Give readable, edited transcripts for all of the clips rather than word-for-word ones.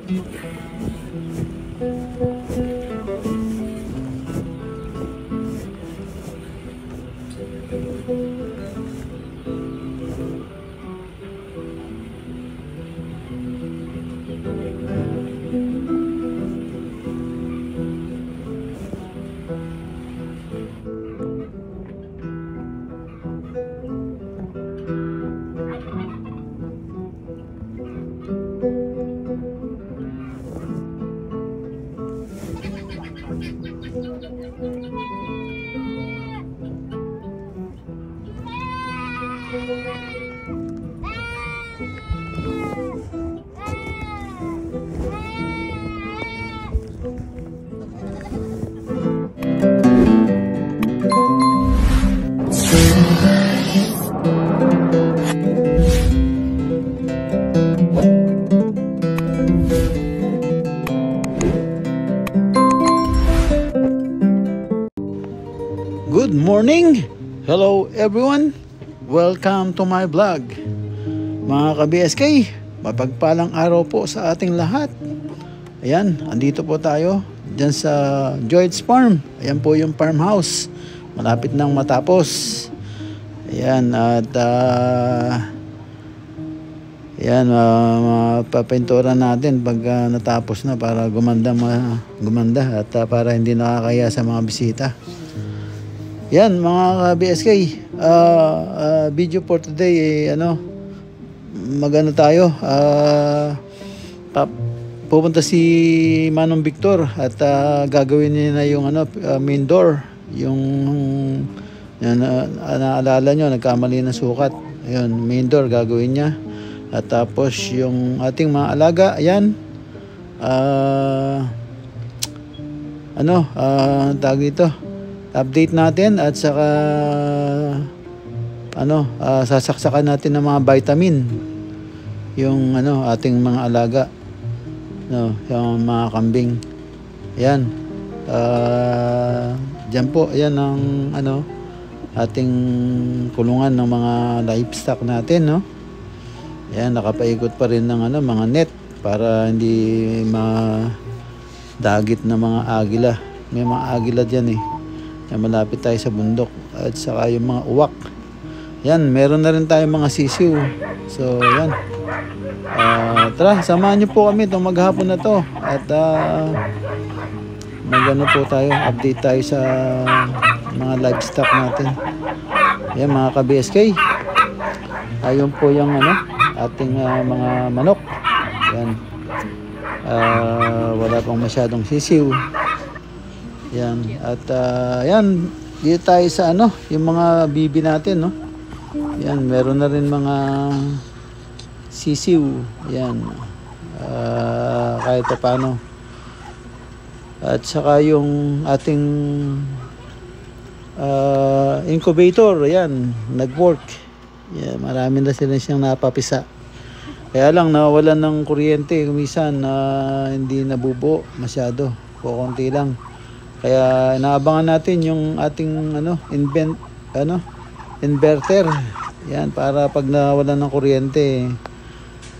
Good morning! Hello everyone! Welcome to my vlog. Mga ka-BSK, mapagpalang araw po sa ating lahat. Ayan, andito po tayo dyan sa Joyce Farm. Ayan po yung farmhouse. Malapit nang matapos. Ayan, at ayan, mapapintura natin pag natapos na para gumanda at para hindi nakakaya sa mga bisita. Yan mga BSK, video for today, magano tayo, pupunta si Manong Victor at gagawin niya na yung main door, yung naalala nyo, nagkamali na sukat. Ayun, main door gagawin niya. At tapos yung ating mga alaga, ayan, tawag dito, update natin at saka sasaksakan natin ng mga vitamin yung ating mga alaga, yung mga kambing. Ayan, dyan po, ayan ang ating kulungan ng mga livestock natin, no. Ayan, nakapaikot pa rin ng mga net para hindi madagit na mga agila. May mga agila dyan malapit tayo sa bundok, at saka yung mga uwak. Yan, meron na rin tayong mga sisiw. So yan, tara, samahan nyo po kami itong maghapon na to at po tayo, update tayo sa mga livestock natin. Yan mga ka-BSK, ayun po yung ating mga manok. Yan, wala pang masyadong sisiw. Yan, at yan, dito tayo sa yung mga bibi natin, no. Yan, meron na rin mga sisiw. Yan, kahit paano. At saka yung ating incubator, yan, nag-work. Yan, marami na sila siyang napapisa. Kaya lang nawalan ng kuryente, kumisan hindi nabubuo masyado, kukunti lang. Kaya inaabangan natin yung ating inverter. Yan, para pag nawalan ng kuryente,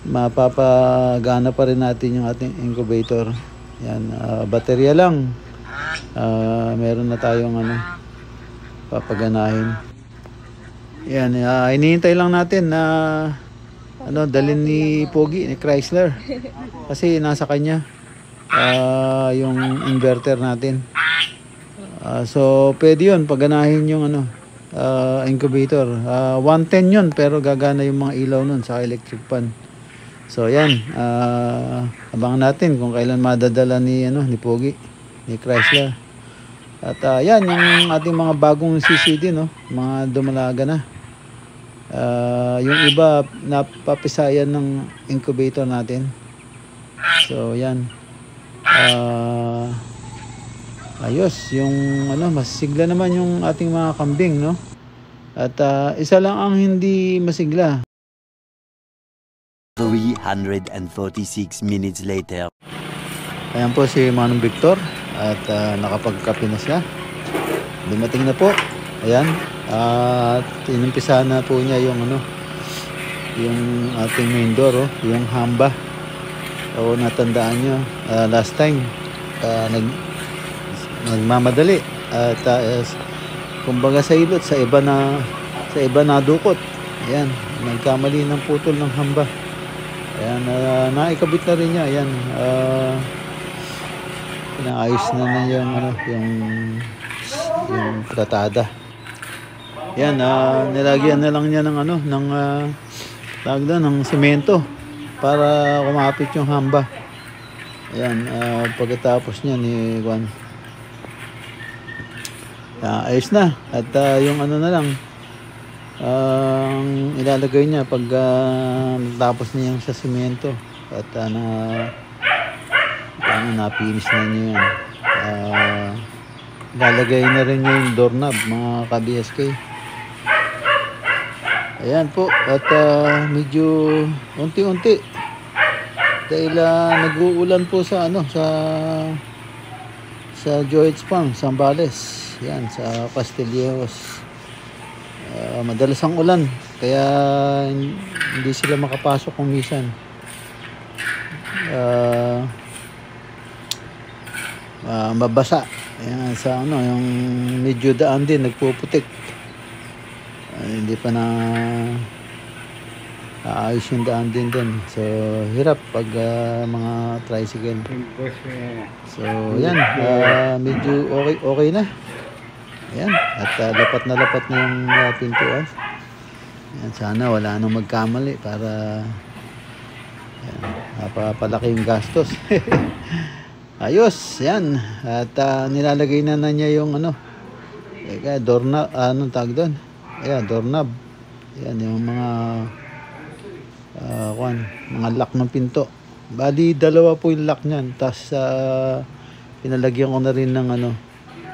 mapapagana pa rin natin yung ating incubator. Yan, baterya lang. Meron na tayong papaganahin. Yan, hinihintay lang natin na dalhin ni Pogi, ni Chrysler. Kasi nasa kanya yung inverter natin. So pwede yun, paganahin yung incubator. 110 yun, pero gagana yung mga ilaw nun sa electric fan. So yan, abangan natin kung kailan madadala ni Pogi, ni Chrysler. At yan yung ating mga bagong CCD, no, mga dumalaga na. Yung iba napapisayan ng incubator natin. So yan, ayos yung mas sigla naman yung ating mga kambing, no. At isa lang ang hindi masigla. 346 minutes later. Ayan po si Manong Victor at nakapagkape na siya. Dumating na po. Ayan, at inumpisa na po niya yung yung ating main door, yung hamba. O natandaan nyo, last time, nagmamadali. At kumbaga sa ilot, sa iba na dukot. Ayan, nagkamali ng putol ng hamba. Ayan, naikabit na rin niya. Ayan, pinaayos na yung, yung tratada. Ayan, nilagyan na lang niya ng tawag doon, ng semento para kumapit yung hamba. Ayan, pagkatapos niya ni Juan, ayos na. At yung na lang, ang ilalagay niya pag natapos niya yung sa semento at na-finish na niya yan. Ilalagay na rin niya yung doorknob, mga ka-BSK. Ayan po, at medyo unti-unti dahil nag-uulan po sa Joyce Farm, Zambales. Yan, sa Castillejos. Madalas ang ulan, kaya hindi sila makapasok kung minsan. Mabasa. Ayan, sa yung medyo daan din, nagpuputik. Hindi pa na aayos yung daan din dun. So, hirap pag mga tricycle. So, yan. Medyo okay na. Ayan. At lapat na yung pintuan. Ayan, sana wala nang magkamali para napapalaki yung gastos. Ayos. Yan. At nilalagay na niya yung doorknob. Anong tawag doon? Ayan, doorknob. Ayan, yung mga mga lock ng pinto. Bali, dalawa po yung lock niyan. Tapos, pinalagyan ko na rin ng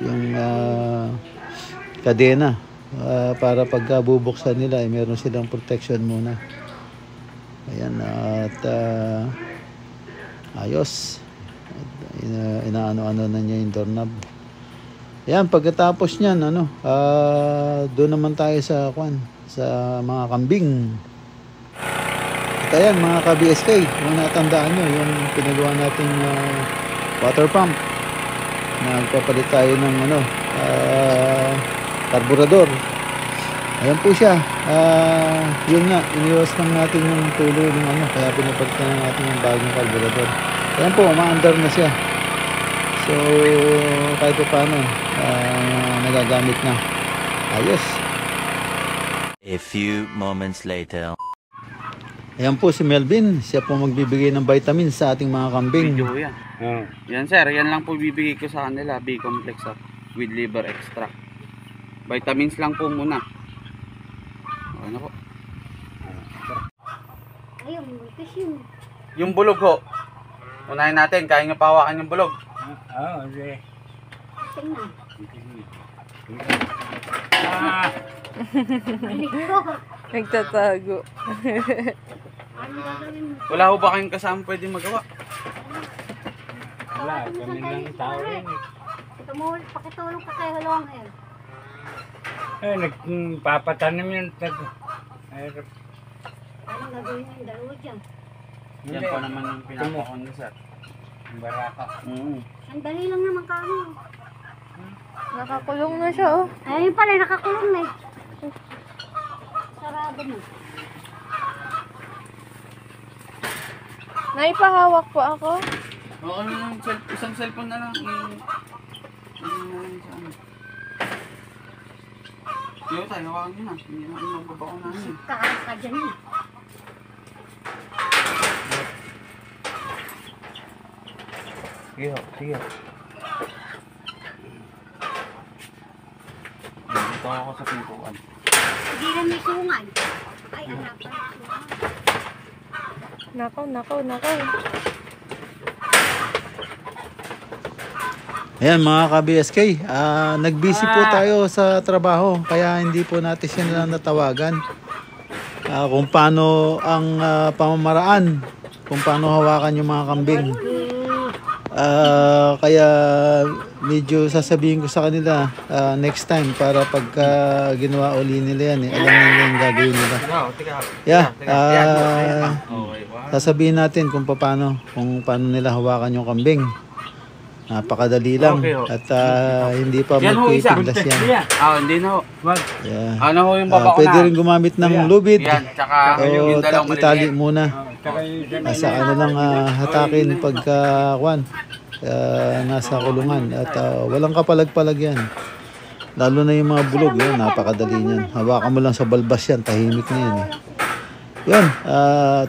yung kadena. Para pagka bubuksan nila, meron silang protection muna. Ayan, at ayos. Inaano-ano na niya yung doorknob. Ayan, pagkatapos niyan, doon naman tayo sa mga kambing. At ayan, mga ka-BSK, kung natandaan nyo, yung pinagawa nating water pump. Nagpapalit tayo ng karburador. Ayan po siya. Yun nga, iniwas lang natin yung tulo ng kaya pinapalitan natin yung bagong karburador. Ayan po, umaandar na siya. So, kahit paano, nagagamit na. Ayos. A few moments later. Ayan po si Melvin. Siya po magbibigay ng vitamins sa ating mga kambing. Video yan. Yan sir, yan lang po bibigay ko sa kanila. B-complex with liver extract. Vitamins lang po muna. Ano po? Ayun, kasi Yung bulog ho. Unahin natin, kaya nyo pawakan yung bulog. tingnan. Nagtatago. Ano gagawin mo? Wala ho ba kayong kasama pwede magawa? Wala, kami lang tao rin. Pakitulong ka kay Halong eh. Nagpapatanim yun. Anong gagawin yung dalawa dyan? Yan po naman yung pinapakon na sir. Yung baraka. Sandali lang naman kami. Nakakulong na siya, oh. Ayun pala, nakakulong na eh. Sarado na. Naipahawak po ako. Oo, isang cellphone na lang. Yo tayo, hawakan nyo na. Hindi na magbabako namin. Kakas ka dyan eh. Sige. Dito ako sa pintuan. Hindi na may sungan. Ay, anak pa yung sungan. Nakaw. Ayan mga ka-BSK, nag-busy po tayo sa trabaho kaya hindi po natin sila natawagan kung paano ang pamamaraan, kung paano hawakan yung mga kambing. Kaya medyo sasabihin ko sa kanila next time para pagka ginawa uli nila yan, alam nila yung gagawin nila. Tika. Yeah, Okay, 1, sasabihin natin kung paano nila hawakan yung kambing. Napakadali lang. Okay, ho. At hindi pa Yan ho, isa. magpipiglas yan. Hindi na ho. Wag. Yeah. Ano ho yung baba ko Pwede na? rin gumamit ng lubid. Yan, tsaka yung O dalawang itali maliliit. muna. Tsaka yung Nasa ano lang hatakin pagka nasa kulungan. At walang kapalag-palag yan. Lalo na yung mga bulog. Yun, napakadali niyan. Hawakan mo lang sa balbas yan. Tahimik na yan. Yun,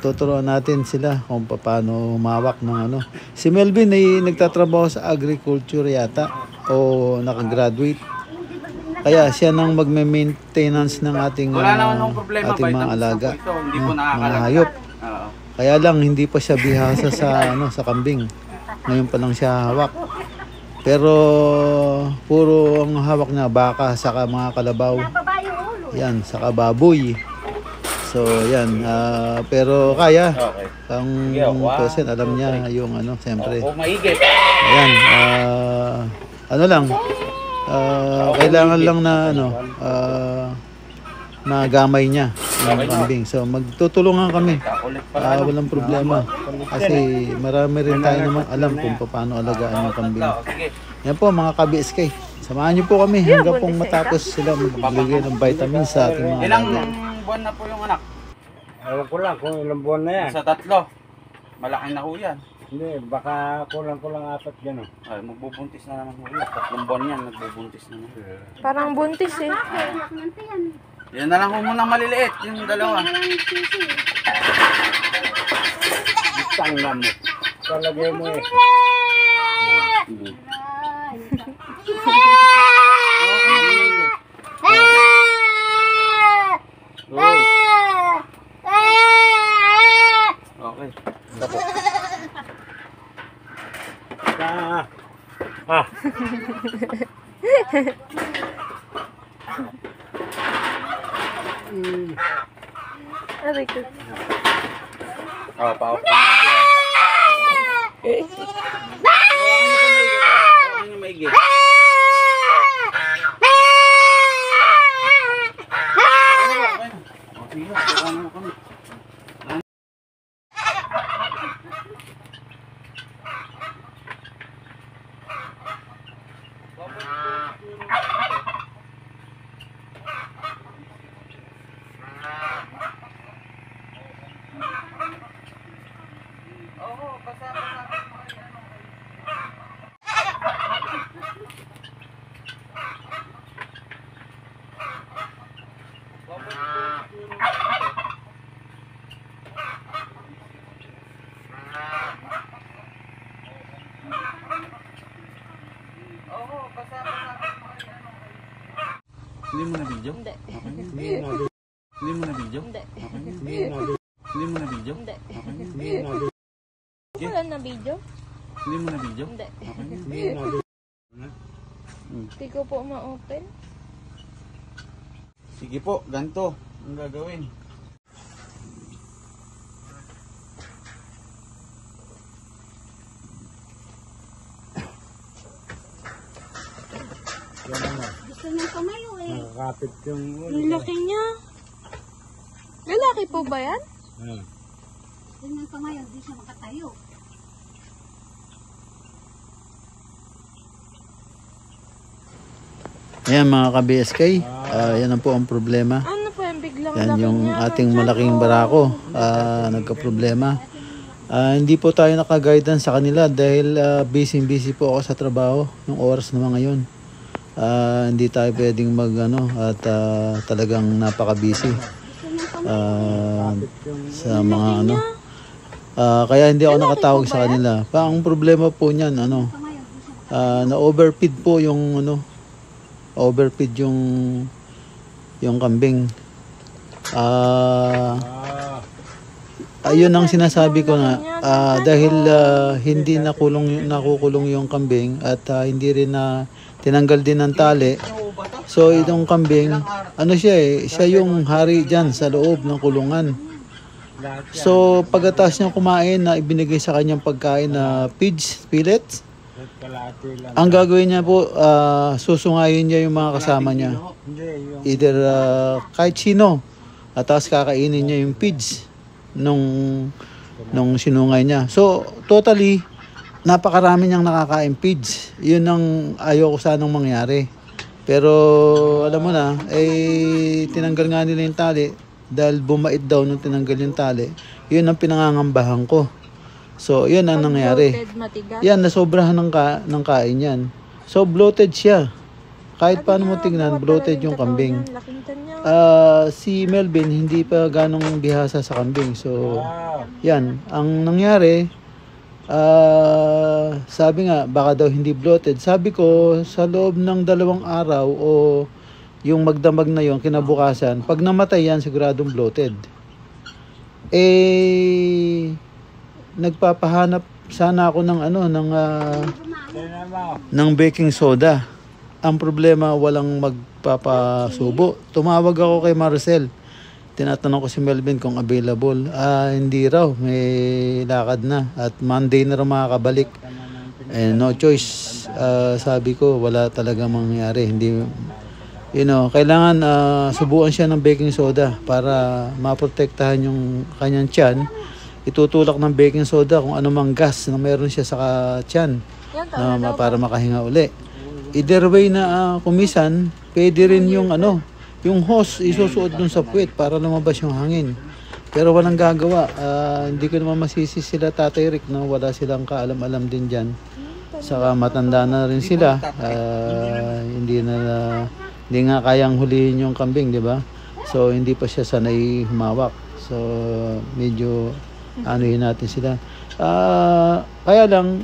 tuturuan natin sila kung paano humawak ng ano. Si Melvin ay nagtatrabaho sa agriculture yata o nakagraduate. Kaya siya nang magme-maintenance ng ating Wala naman akong problema. ating mga Vitamins alaga, na po ito. Hindi po mga nakakalagay. hayop. Oo. Kaya lang hindi pa siya bihasa sa sa kambing. Ngayon pa lang siya hawak. Pero puro ang hawak niya baka saka mga kalabaw. Baba yung ulo. Yan, saka baboy. So, yan. Pero kaya. Okay. Ang person, alam niya yung ano, siyempre. O maigit. Ayan. Ano lang. Kailangan lang na ano, na gamay niya yung kambing. So, magtutulungan kami. Kakulit pa. Walang problema. Kasi marami rin tayo naman alam kung paano alagaan yung kambing. Sige. Yan po mga ka-BSK. Samahan niyo po kami hanggang pong matapos sila magbigay ng vitamins sa ating mga Ilang alaga. buwan na po yung anak? Ewan ko lang kung ilang buwan na yan. Sa 3. Malaki na ho yan. Hindi, baka kulang-kulang 4 gano'n. Ay, magbubuntis na naman ho yan. 3 buwan yan, nagbubuntis na naman. Parang buntis eh. Anak nante yan. Yan na lang ho muna maliliit, yung dalawa. Walang sisi. Tangga mo. Talagay mo eh. Okay. Ah. Aray ko. Pa-off. Ano maigit? Hindi mo na video? Hindi. Hindi mo na video? Hindi. Hindi mo na video? Hindi. Okay. Wala na video? Hindi mo na video? Hindi. Okay. Hindi ko po ma-open. Sige po, ganito ang gagawin. Gusto niyang tumayo eh. Nakakapit yung ulo. Ang laki niya. Lalaki po ba yan? Gusto niyang tumayo. Hindi siya makatayo. Ayan mga ka-BSK, yan ang po ang problema. Ano po yung biglang Yan laki yung niya? ating malaking barako, nagka-problema. Hindi po tayo naka-guidance sa kanila dahil busy po ako sa trabaho yung oras na mga yun. Hindi tayo pwedeng at talagang napaka-busy sa mga ano. Kaya hindi ako nakatawag sa kanila. Ang problema po niyan, na-overfeed po yung overfeed yung kambing. Ayun ang sinasabi ko na dahil hindi nakukulong yung kambing at hindi rin na tinanggal din ng tali. So itong kambing, siya yung hari diyan sa loob ng kulungan. So pagkatapos niya kumain na ibinigay sa kanyang pagkain na pellets, ang gagawin niya po, susungayin niya yung mga kasama niya. Either kahit sino. At tapos kakainin niya yung pigs nung nung sinungay niya. So, totally, napakarami niyang nakakain feeds. Yun ang ayaw ko sanang mangyari. Pero, alam mo na, tinanggal nga nila yung tali dahil bumait daw nung tinanggal yung tali. Yun ang pinangangambahan ko. So, yun ang nangyari. Bloated, matigas. Yan, nasobrahan ng kain yan. So, bloated siya. Kahit paano mo tingnan, bloated yung kambing. Laking tan niya. Si Melvin, hindi pa ganong bihasa sa kambing. So, yan. Ang nangyari, sabi nga, baka daw hindi bloated. Sabi ko, sa loob ng 2 araw o yung magdamag na yon kinabukasan, pag namatay yan, siguradong bloated. Nagpapahanap sana ako ng ng baking soda. Ang problema, walang magpapasubo. Tumawag ako kay Marcel. Tinatanong ko si Melvin kung available. Hindi raw, may lakad na at Monday na raw makakabalik. No choice. Sabi ko, wala talaga mangyari. Hindi, kailangan subuan siya ng baking soda para maprotektahan yung kanyang tiyan. Itutulak ng baking soda kung anumang gas na meron siya sa tiyan para makahinga uli. Either way na kumisan, pwede rin yung hose isusuot dun sa puwet para lumabas yung hangin. Pero walang gagawa. Hindi ko naman masisi sila Tatay Rick na wala silang kaalam-alam din dyan. Saka matanda na rin sila. Hindi nga kayang hulihin yung kambing, di ba? So hindi pa siya sanay humawak. So medyo anuhin natin sila. Kaya lang,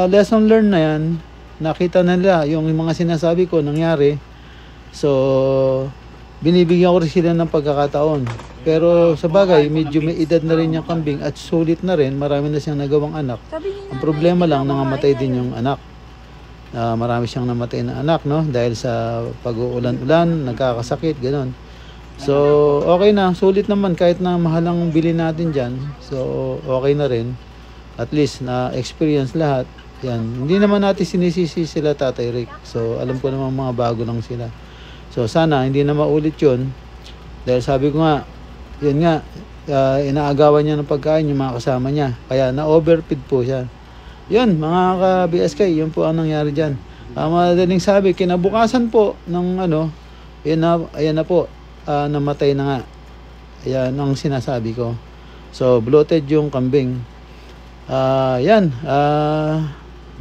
lesson learned na yan. Nakita na nila yung mga sinasabi ko nangyari. So, binibigyan ko rin sila ng pagkakataon. Pero sa bagay, medyo may edad na rin yung kambing at sulit na rin. Marami na siyang nagawang anak. Ang problema lang, nangamatay din yung anak. Marami siyang namatay na anak, no? Dahil sa pag-uulan-ulan, nagkakasakit, gano'n. So, okay na. Sulit naman kahit na mahalang bilhin natin dyan. So, okay na rin. At least, na-experience lahat. Yan. Hindi naman natin sinisisi sila Tatay Rick. So, alam ko naman mga bago lang sila. So, sana hindi na maulit yun. Dahil sabi ko nga, yun nga, inaagawan niya ng pagkain yung mga kasama niya. Kaya na-overfeed po siya. Yun, mga ka-BSK, yun po ang nangyari dyan. Madaling sabi, kinabukasan po ng ayan na po, namatay na nga. Ayan ang sinasabi ko. So, bloated yung kambing. Yan.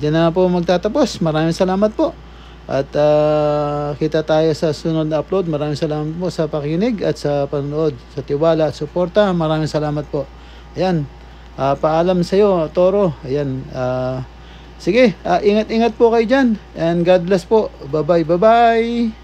Diyan na po magtatapos. Maraming salamat po. At kita tayo sa sunod na upload. Maraming salamat po sa pakinig at sa panonood, sa tiwala at suporta. Maraming salamat po. Ayan. Paalam sa iyo, Toro. Ayan. Sige, ingat-ingat po kayo dyan. And God bless po. Bye-bye. Bye-bye.